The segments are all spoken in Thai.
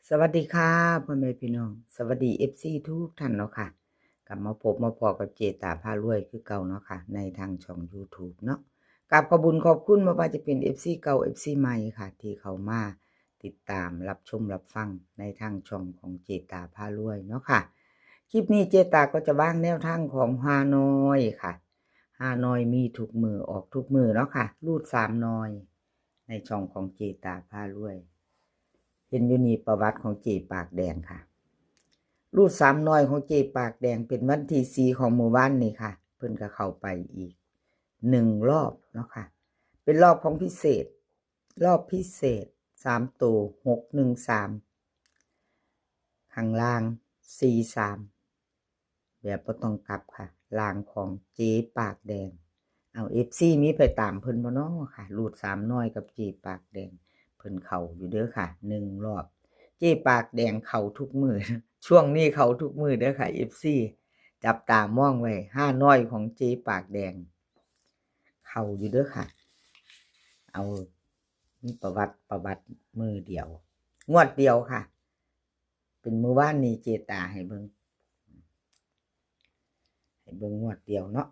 สวัสดีค่ะพ่อแม่พี่น้องสวัสดีFCทุกท่านเนาะค่ะกลับมาพบมาพอกับเจตาพารวยคือเก่าเนาะค่ะในทางช่อง YouTube เนาะกราบขอบคุญขอบคุณบ่ว่าจะเป็น FC เก่า FC ใหม่ค่ะที่เข้ามาติดตามรับชมรับฟังในทางช่องของเจตาพารวยเนาะค่ะคลิปนี้เจตาก็จะวางแนวทางของฮานอยค่ะฮานอยมีทุกมือออกทุกมือเนาะค่ะรูด3นอยในช่องของเจตาพารวยเห็นอยู่นี่ประวัติของเจปากแดงค่ะรูด3น้อยของเจปากแดงเป็นวันที่4ของหมู่บ้านนี่ค่ะเพิ่นก็เข้าไปอีก1รอบเนาะค่ะเป็นรอบของพิเศษรอบพิเศษ3ตัว613ข้างล่าง43แบบบ่ต้องกลับค่ะล่างของเจปากแดงเอา FC มีไปตามเพิ่นบ่น้อค่ะรูด3น้อยกับเจปากแดงเพิ่นเข้าอยู่เด้อค่ะ1รอบเจปากแดงเข้าทุกมื้อ ช่วงนี้เข้าทุกมื้อเด้อค่ะ FC จับตามองไว้ห้าน้อยของเจปากแดงเข้าอยู่เด้อค่ะเอามีประวัติมือเดียวงวดเดียวค่ะเป็นมื้อวานนี้เจตาให้เบิ่งงวดเดียวเนาะ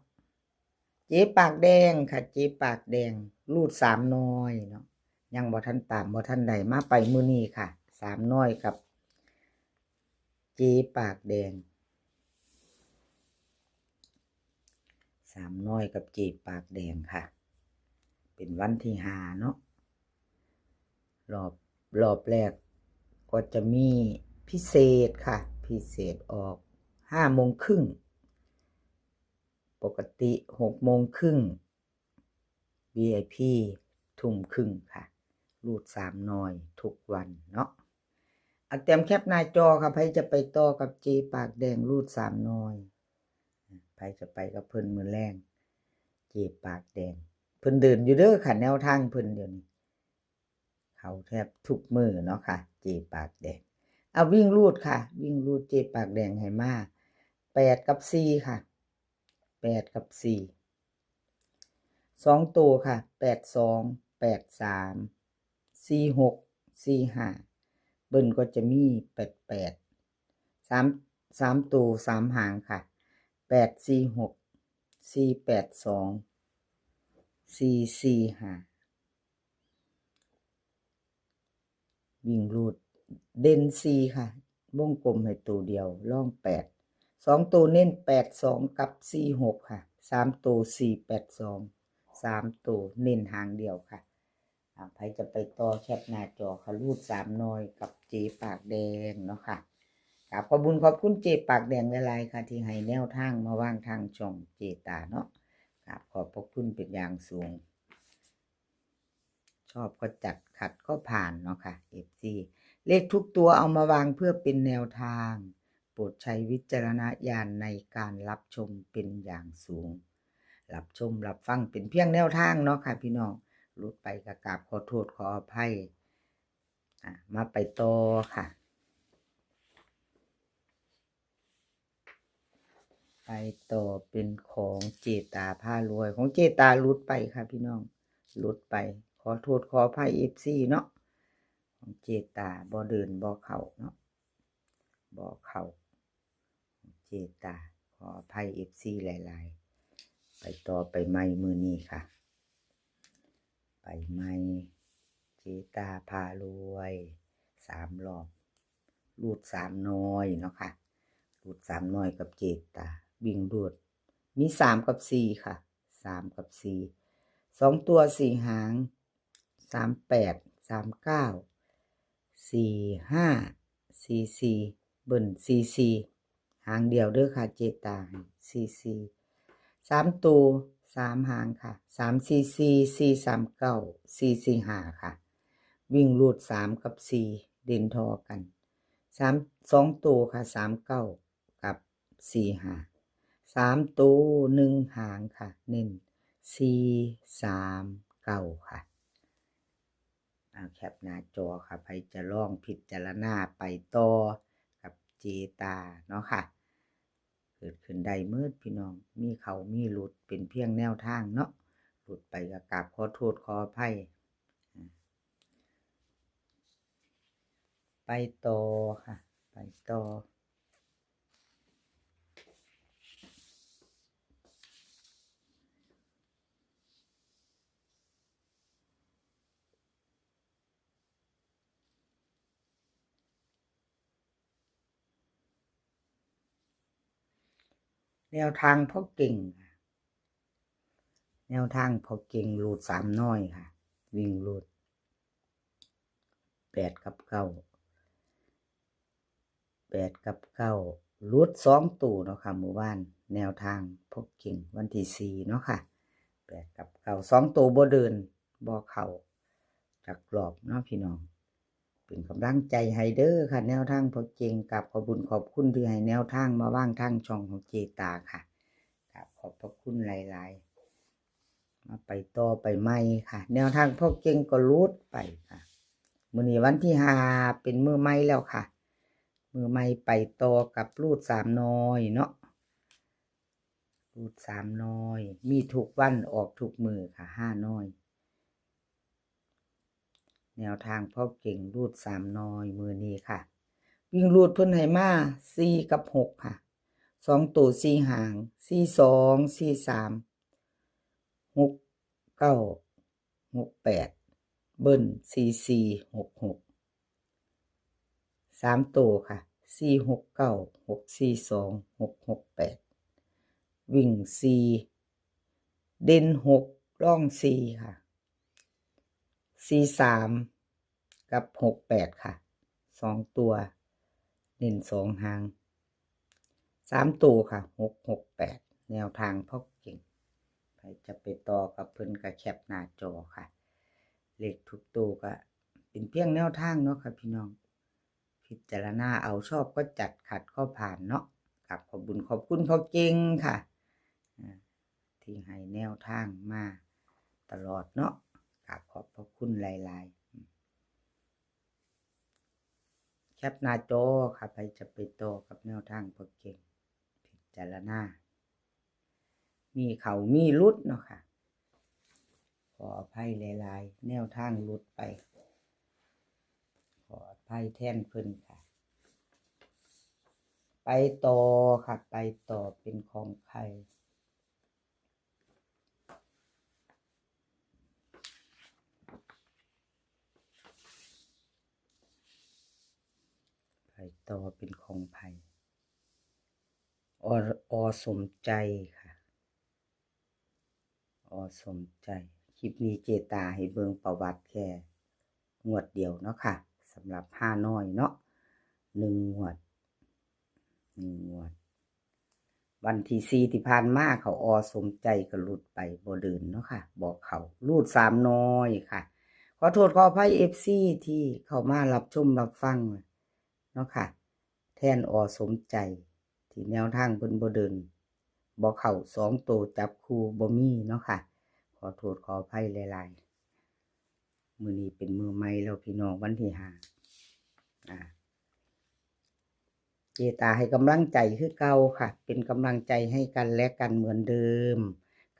เจปากแดงค่ะเจปากแดงรูด3น้อยเนาะยังบ่ทันตามบ่ทันใดมาไปมื้อนี้ค่ะ3น้อยกับเจปากแดง3น้อยกับเจปากแดงค่ะเป็นวันที่5เนาะรอบแรกก็จะมีพิเศษค่ะพิเศษออก5:30ปกติ6:30 VIP 20:30ค่ะรูด3น้อยทุกวันเนาะเอาเตรียมแคปหน้าจอค่ะไผจะไปต่อกับเจปากแดงรูด3น้อยไผจะไปกับเพิ่นมื้อแลงเจปากแดงเพิ่นเดินอยู่เด้อค่ะแนวทางเพิ่นเดี๋ยวนี้เขาแทบทุกมื้อเนาะค่ะเจปากแดงเอาวิ่งรูดค่ะวิ่งรูดเจปากแดงให้มา8กับ4ค่ะ8กับ4 2ตัวค่ะ82 83 46 45เบิ่นก็จะมี88 3ตัว3หางค่ะ846 482 445วิ่งรูดเด่น4ค่ะวงกลมให้ตัวเดียวร่อง8 2ตัวเน้น82กับ46ค่ะ3ตัว482 3ตัวเน้นหางเดียวค่ะไผจะไปต่อแคปหน้าจอค่ะรูด3น้อยกับเจปากแดงเนาะค่ะขอบคุณเจปากแดงหลายๆค่ะที่ให้แนวทางมาวางทางช่องเจตาเนาะขอบพระคุณเป็นอย่างสูงชอบก็จัดขัดก็ผ่านเนาะค่ะ FC เลขทุกตัวเอามาวางเพื่อเป็นแนวทางโปรดใช้วิจารณญาณในการรับชมเป็นอย่างสูงรับชมรับฟังเป็นเพียงแนวทางเนาะค่ะพี่น้องหลุดไปก็กราบขอโทษขออภัยมาไปต่อค่ะไปต่อเป็นของเจตาพารวยของเจตาหลุดไปค่ะพี่น้องหลุดไปขอโทษขออภัย FC เนาะของเจตาบ่เดินบ่เข้าเนาะบ่เข้าเจตาขออภัย FC หลายๆไปต่อไปใหม่มื้อนี้ค่ะไปใหม่เจตาพารวย3รอบรูด3น้อยเนาะค่ะรูด3น้อยกับเจตาวิ่งรูดมี3กับ4ค่ะ3กับ4 2ตัว4หาง38 39 45 44เบิ่น44หางเดียวเด้อค่ะเจตา44 3ตัว3หางค่ะ344 439 445ค่ะวิ่งรูด3กับ4เด่นทอกัน2ตัวค่ะ39กับ45 3ตัว1หางค่ะเน้น439ค่ะแคปหน้าจอค่ะใครจะลองพิจารณาไปต่อกับเจตาเนาะค่ะเกิดขึ้นได้เมื่อพี่น้องมีเขามีหลุดเป็นเพียงแนวทางเนาะหลุดไปก็กราบขอโทษขออภัยไป ไปต่อค่ะไปต่อแนวทางพ่อเก่งค่ะแนวทางพ่อเก่งรูด3น้อยค่ะวิ่งรูด8กับ9 รูด2ตัวเนาะค่ะหมู่บ้านแนวทางพ่อเก่งวันที่4เนาะค่ะ8กับ9 2ตัวบ่เดินบ่เข้าจักรอบเนาะพี่น้องเป็นกำลังใจให้เด้อค่ะแนวทางพ่อเก่งกับขอบคุญขอบคุณที่ให้แนวทางมาว่างทางช่องของเจตาค่ะกับขอบพระคุณหลายๆมาไปต่อไปใหม่ค่ะแนวทางพ่อเก่งก็รูดไปค่ะมื้อนี้วันที่5เป็นมื้อใหม่แล้วค่ะมือใหม่ไปต่อกับรูด3น้อยเนาะรูด3น้อยมีทุกวันออกทุกมือค่ะ5น้อยแนวทางพ่อเก่งรูด3น้อยมือนี้ค่ะวิ่งรูดเพิ่นให้มา4กับ6ค่ะ2ตัว4หาง42 43 6 9 6 8เบิ้ล44 66 3ตัวค่ะ4 6 9 6 4 2 6 6 8วิ่ง4เด่น6ร่อง4ค่ะ43กับ68ค่ะ2ตัวเด่น2หาง3ตัวค่ะ6 6 8แนวทางพ่อเก่งใครจะไปต่อกับเพิ่นก็แคปหน้าจอค่ะเลขทุกตัวก็เป็นเพียงแนวทางเนาะค่ะพี่น้องพิจารณาเอาชอบก็จัดขัดก็ผ่านเนาะกับขอบคุญขอบคุณพ่อเก่งค่ะที่ให้แนวทางมาตลอดเนาะกับขอบพระคุณหลายๆแคปหน้าจอค่ะใครจะไปต่อกับแนวทางพ่อเก่งพิจารณามีเขามีรุดเนาะค่ะขออภัยหลายๆแนวทางรุดไปขออภัยแทนเพิ่นค่ะไปต่อค่ะไปต่อเป็นของใครไปต่อเป็นของไผ่อสมใจค่ะอสมใจคลิปนี้เจตาให้เบิ่งประวัติแค่งวดเดียวเนาะค่ะสำหรับ5น้อยเนาะ1งวดวันที่4ที่ผ่านมาเขาอสมใจก็หลุดไปบ่เดินเนาะค่ะบอกเขารูด3น้อยค่ะขอโทษขออภัย FC ที่เข้ามารับชมรับฟังเนาะค่ะแทนอสมใจที่แนวทางเพิ่นบ่เดินบ่เข้า2ตัวจับคู่บ่มีเนาะค่ะขอโทษขออภัยหลายๆมื้อนี้เป็นมื้อใหม่แล้วพี่น้องวันที่5เจตาให้กำลังใจคือเก่าค่ะเป็นกำลังใจให้กันและกันเหมือนเดิม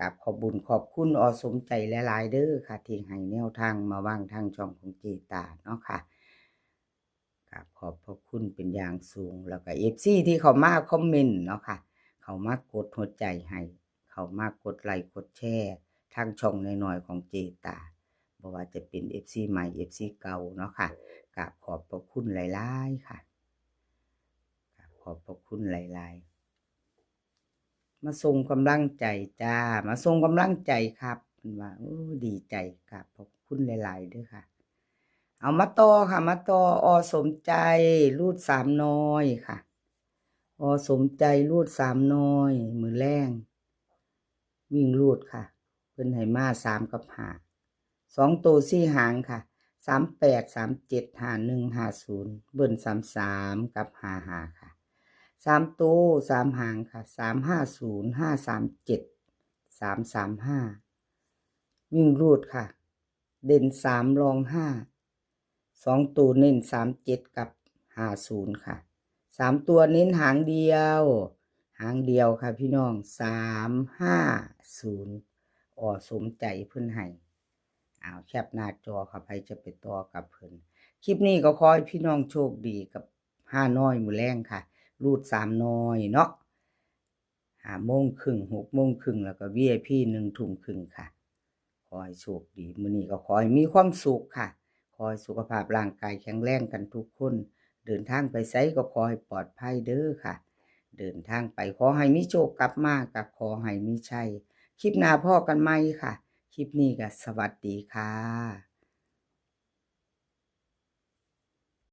กับขอบบุญขอบคุณอสมใจหลายๆเด้อค่ะที่ให้แนวทางมาวางทางช่องของเจตาเนาะค่ะกับขอบพระคุณเป็นอย่างสูงแล้วก็ FC ที่เขามาคอมเมนต์เนาะค่ะเขามากดหัวใจให้เขามากดไลค์กดแชร์ทางช่องน้อยๆของเจตาบ่ว่าจะเป็น FC ใหม่ FC เก่าเนาะค่ะกับขอบพระคุณหลายๆค่ะขอบพระคุณหลายๆมาส่งกำลังใจจ้ามาส่งกำลังใจครับเพิ่นว่าโอ้ดีใจครับขอบคุณหลายๆเด้อค่ะเอามาต่อค่ะมาต่อสมใจรูด3น้อยค่ะสมใจรูด3น้อยมือแรงวิ่งรูดค่ะเพิ่นให้มา3กับ5 2ตัว4หางค่ะ38 37 51 50เบิ้ล33กับ55ค่ะ3ตัว3หางค่ะ350 537 335วิ่งรูดค่ะเด่น3รอง5 2ตัวเน้น37กับ50ค่ะ3ตัวเน้นหางเดียวค่ะพี่น้อง350สมใจเพิ่นให้แคปหน้าจอค่ะใครจะไปต่อกับเพิ่น คลิปนี้ก็ขอให้พี่น้องโชคดีกับห้าน้อยมื้อแลงค่ะรูด3น้อยเนาะ5:30 6:30แล้วก็ VIP 1:30ค่ะขอให้โชคดีมื้อนี้ก็ขอให้มีความสุขค่ะขอให้สุขภาพร่างกายแข็งแรงกันทุกคนเดินทางไปไสก็ขอให้ปลอดภัยเด้อค่ะเดินทางไปขอให้มีโชคกลับมาก็ขอให้มีชัยคลิปหน้าพ้อกันใหม่ค่ะคลิปนี้ก็สวัสดีค่ะ